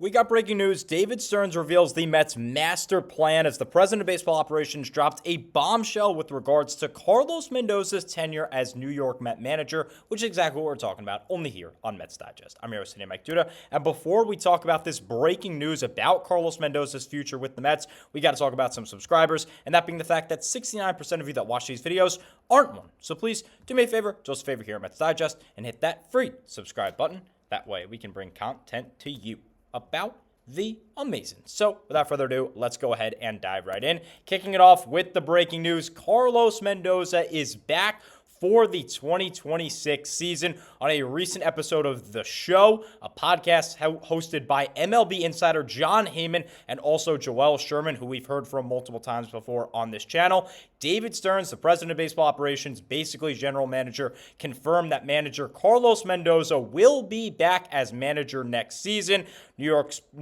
We got breaking news. David Stearns reveals the Mets' master plan as the president of baseball operations dropped a bombshell with regards to Carlos Mendoza's tenure as New York Met manager, which is exactly what we're talking about only here on Mets Digest. I'm your host today, Mike Duda. And before we talk about this breaking news about Carlos Mendoza's future with the Mets, we got to talk about some subscribers, and that being the fact that 69% of you that watch these videos aren't one. So please do me a favor, do us a favor here at Mets Digest, and hit that free subscribe button. That way we can bring content to you about the amazing. So without further ado, let's go ahead and dive right in. Kicking it off with the breaking news, Carlos Mendoza is back for the 2026 season on a recent episode of The Show, a podcast hosted by MLB insider Jon Heyman and also Joel Sherman, who we've heard from multiple times before on this channel. David Stearns, the president of baseball operations, basically general manager, confirmed that manager Carlos Mendoza will be back as manager next season. New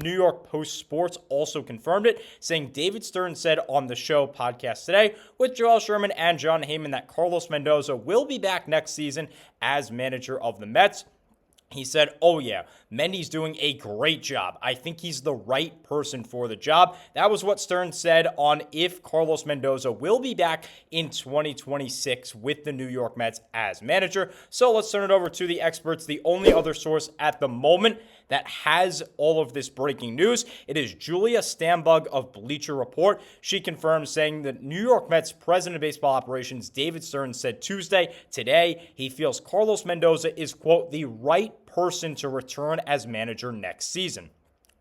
York Post Sports also confirmed it, saying David Stearns said on The Show podcast today with Joel Sherman and Jon Heyman that Carlos Mendoza will be back next season as manager of the Mets. He said, "Oh yeah, Mendy's doing a great job. I think he's the right person for the job." That was what Stearns said on if Carlos Mendoza will be back in 2026 with the New York Mets as manager. So let's turn it over to the experts. The only other source at the moment that has all of this breaking news, it is Julia Stambug of Bleacher Report. She confirms, saying that New York Mets president of baseball operations, David Stearns, said today, he feels Carlos Mendoza is, quote, the right person to return as manager next season.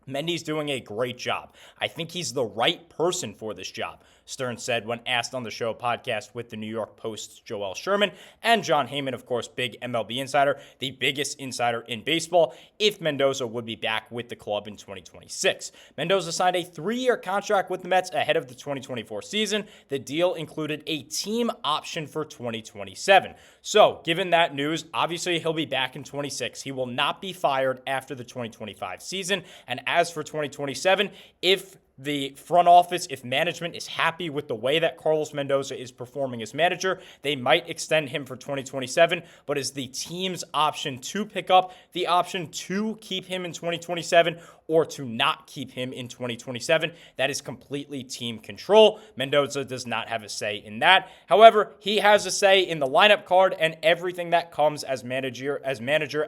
Mendy's doing a great job. I think he's the right person for this job, Stearns said when asked on The Show podcast with the New York Post's Joel Sherman and Jon Heyman, of course, big MLB insider, the biggest insider in baseball, if Mendoza would be back with the club in 2026. Mendoza signed a 3-year contract with the Mets ahead of the 2024 season. The deal included a team option for 2027. So, given that news, obviously he'll be back in 26. He will not be fired after the 2025 season. And as for 2027, if the front office, if management is happy with the way that Carlos Mendoza is performing as manager, they might extend him for 2027, but is the team's option to pick up the option to keep him in 2027 or to not keep him in 2027. That is completely team control. Mendoza does not have a say in that. However, he has a say in the lineup card and everything that comes as manager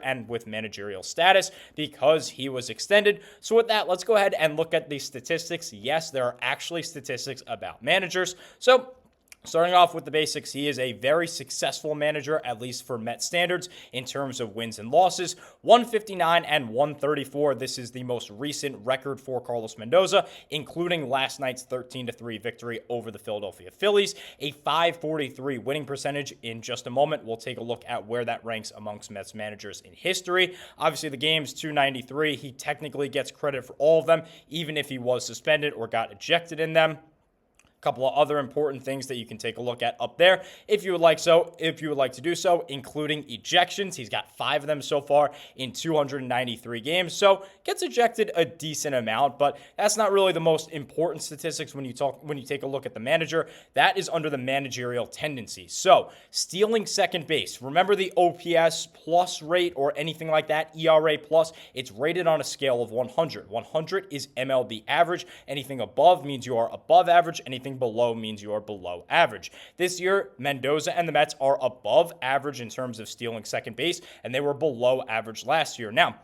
and with managerial status because he was extended. So with that, let's go ahead and look at the statistics. Yes, there are actually statistics about managers. So starting off with the basics, he is a very successful manager, at least for Met standards, in terms of wins and losses. 159 and 134. This is the most recent record for Carlos Mendoza, including last night's 13-3 victory over the Philadelphia Phillies. A 543 winning percentage. In just a moment, we'll take a look at where that ranks amongst Mets managers in history. Obviously, the game's 293. He technically gets credit for all of them, even if he was suspended or got ejected in them. Couple of other important things that you can take a look at up there if you would like to do so, including ejections. He's got 5 of them so far in 293 games, so gets ejected a decent amount, but that's not really the most important statistics when you take a look at the manager. That is under the managerial tendency. So stealing second base, remember the OPS plus rate or anything like that, ERA plus, it's rated on a scale of 100. 100 is MLB average. Anything above means you are above average. Anything below means you are below average. This year, Mendoza and the Mets are above average in terms of stealing second base, and they were below average last year. Now,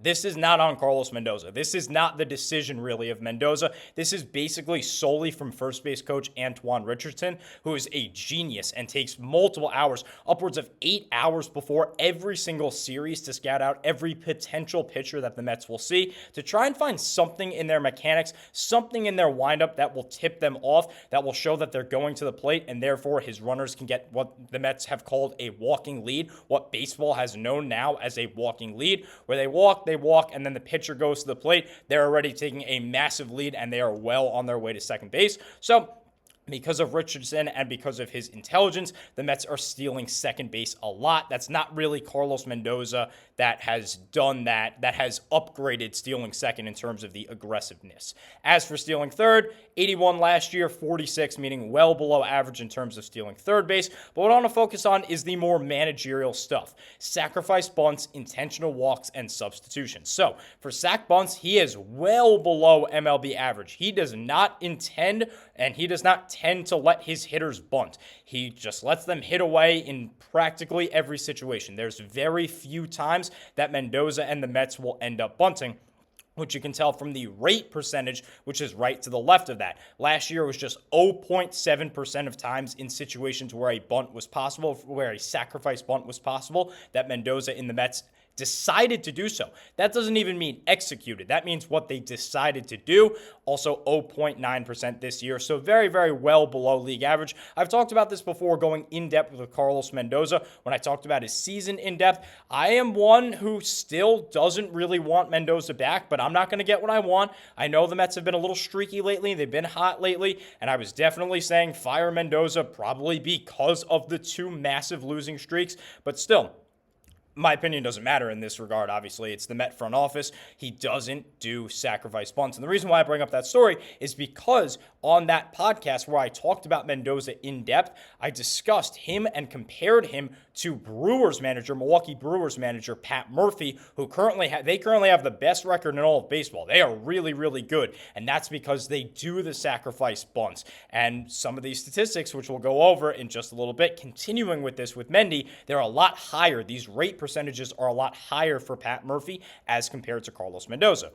this is not on Carlos Mendoza. This is not the decision, really, of Mendoza. This is basically solely from first base coach Antoine Richardson, who is a genius and takes multiple hours, upwards of 8 hours before every single series to scout out every potential pitcher that the Mets will see to try and find something in their mechanics, something in their windup that will tip them off, that will show that they're going to the plate, and therefore his runners can get what the Mets have called a walking lead, what baseball has known now as a walking lead, where they walk, and then the pitcher goes to the plate. They're already taking a massive lead, and they are well on their way to second base. So Because of Richardson and because of his intelligence, the Mets are stealing second base a lot. That's not really Carlos Mendoza that has done that has upgraded stealing second in terms of the aggressiveness. As for stealing third, 81 last year, 46, meaning well below average in terms of stealing third base. But what I want to focus on is the more managerial stuff. Sacrifice bunts, intentional walks, and substitutions. So for sack bunts, he is well below MLB average. He does not intend and he does not tend to let his hitters bunt. He just lets them hit away in practically every situation. There's very few times that Mendoza and the Mets will end up bunting, which you can tell from the rate percentage, which is right to the left of that. Last year, it was just 0.7% of times in situations where a bunt was possible, where a sacrifice bunt was possible, that Mendoza in the Mets decided to do so. That doesn't even mean executed. That means what they decided to do. Also 0.9% this year. So very, very well below league average. I've talked about this before going in depth with Carlos Mendoza when I talked about his season in depth. I am one who still doesn't really want Mendoza back, but I'm not going to get what I want. I know the Mets have been a little streaky lately. They've been hot lately. And I was definitely saying fire Mendoza probably because of the two massive losing streaks. But still, my opinion doesn't matter in this regard. Obviously, it's the Met front office. He doesn't do sacrifice bunts. And the reason why I bring up that story is because on that podcast where I talked about Mendoza in depth, I discussed him and compared him to Milwaukee Brewers manager Pat Murphy, who currently have the best record in all of baseball. They are really, really good. And that's because they do the sacrifice bunts. And some of these statistics, which we'll go over in just a little bit, continuing with this with Mendy, they're a lot higher. These rate percentages are a lot higher for Pat Murphy as compared to Carlos Mendoza.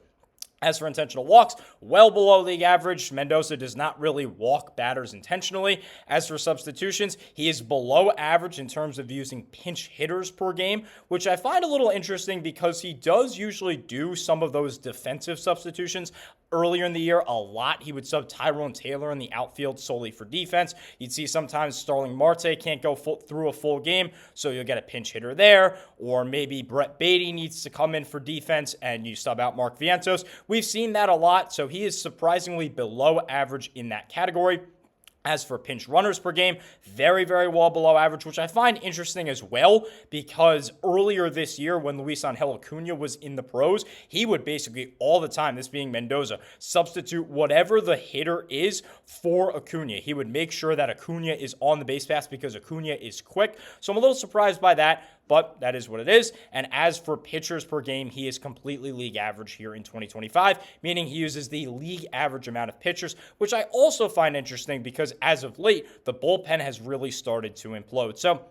As for intentional walks, well below league average. Mendoza does not really walk batters intentionally. As for substitutions, he is below average in terms of using pinch hitters per game, which I find a little interesting because he does usually do some of those defensive substitutions. Earlier in the year, a lot, he would sub Tyrone Taylor in the outfield solely for defense. You'd see sometimes Starling Marte can't go through a full game, so you'll get a pinch hitter there. Or maybe Brett Beatty needs to come in for defense and you sub out Mark Vientos. We've seen that a lot, so he is surprisingly below average in that category. As for pinch runners per game, very, very well below average, which I find interesting as well because earlier this year when Luis Angel Acuna was in the pros, he would basically all the time, this being Mendoza, substitute whatever the hitter is for Acuna. He would make sure that Acuna is on the base pass because Acuna is quick. So I'm a little surprised by that, but that is what it is. And as for pitchers per game, he is completely league average here in 2025, meaning he uses the league average amount of pitchers, which I also find interesting because as of late, the bullpen has really started to implode. So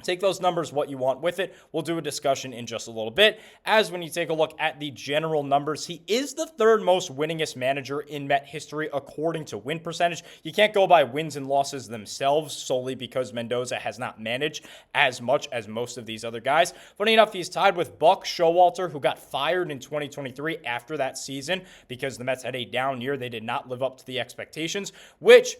take those numbers what you want with it. We'll do a discussion in just a little bit. As when you take a look at the general numbers, he is the third most winningest manager in Met history according to win percentage. You can't go by wins and losses themselves solely because Mendoza has not managed as much as most of these other guys. Funny enough, he's tied with Buck Showalter, who got fired in 2023 after that season because the Mets had a down year. They did not live up to the expectations, which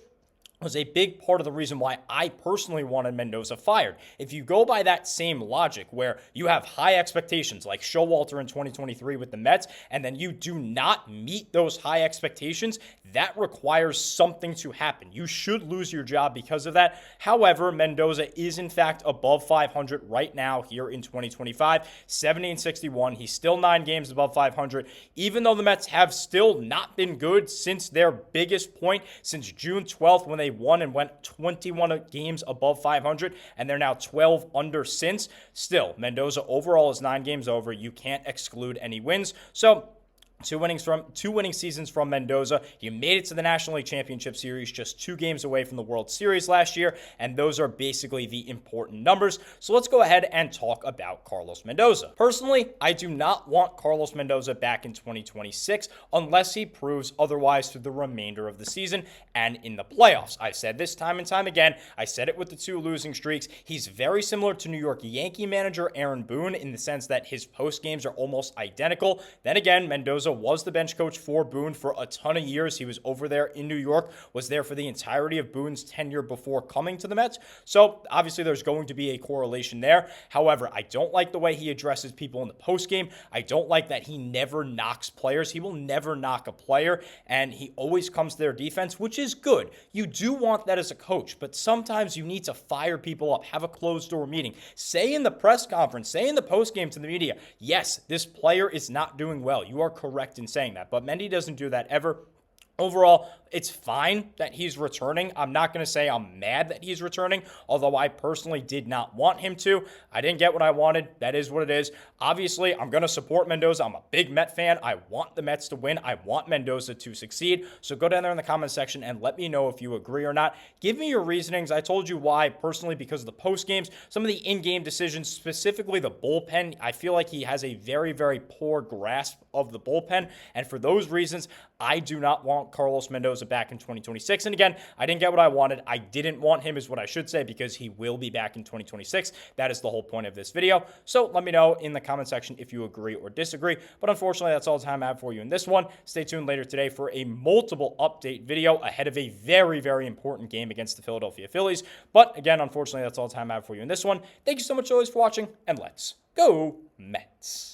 was a big part of the reason why I personally wanted Mendoza fired. If you go by that same logic where you have high expectations like Showalter in 2023 with the Mets, and then you do not meet those high expectations, that requires something to happen. You should lose your job because of that. However, Mendoza is in fact above 500 right now here in 2025, 70-61. He's still 9 games above 500, even though the Mets have still not been good since their biggest point, since June 12th when they won and went 21 games above 500, and they're now 12 under since. Still, Mendoza overall is 9 games over. You can't exclude any wins. So Two winning seasons from Mendoza. He made it to the National League Championship Series, just 2 games away from the World Series last year, and those are basically the important numbers. So let's go ahead and talk about Carlos Mendoza. Personally, I do not want Carlos Mendoza back in 2026 unless he proves otherwise through the remainder of the season and in the playoffs. I've said this time and time again. I said it with the 2 losing streaks. He's very similar to New York Yankee manager Aaron Boone in the sense that his post games are almost identical. Then again, Mendoza Mendoza was the bench coach for Boone for a ton of years. He was over there in New York, was there for the entirety of Boone's tenure before coming to the Mets. So obviously there's going to be a correlation there. However, I don't like the way he addresses people in the postgame. I don't like that he never knocks players. He will never knock a player, and he always comes to their defense, which is good. You do want that as a coach, but sometimes you need to fire people up, have a closed-door meeting. Say in the press conference, say in the postgame to the media, yes, this player is not doing well. You are correct in saying that, but Mendy doesn't do that ever. Overall, it's fine that he's returning. I'm not going to say I'm mad that he's returning, although I personally did not want him to. I didn't get what I wanted. That is what it is. Obviously, I'm going to support Mendoza. I'm a big Met fan. I want the Mets to win. I want Mendoza to succeed. So go down there in the comment section and let me know if you agree or not. Give me your reasonings. I told you why, personally, because of the post games, some of the in-game decisions, specifically the bullpen. I feel like he has a very, very poor grasp of the bullpen. And for those reasons, I do not want Carlos Mendoza back in 2026. And again, I didn't get what I wanted. I didn't want him is what I should say, because he will be back in 2026. That is the whole point of this video. So let me know in the comment section if you agree or disagree. But unfortunately, that's all the time I have for you in this one. Stay tuned later today for a multiple update video ahead of a very, very important game against the Philadelphia Phillies. But again, unfortunately, that's all the time I have for you in this one. Thank you so much always for watching, and let's go Mets.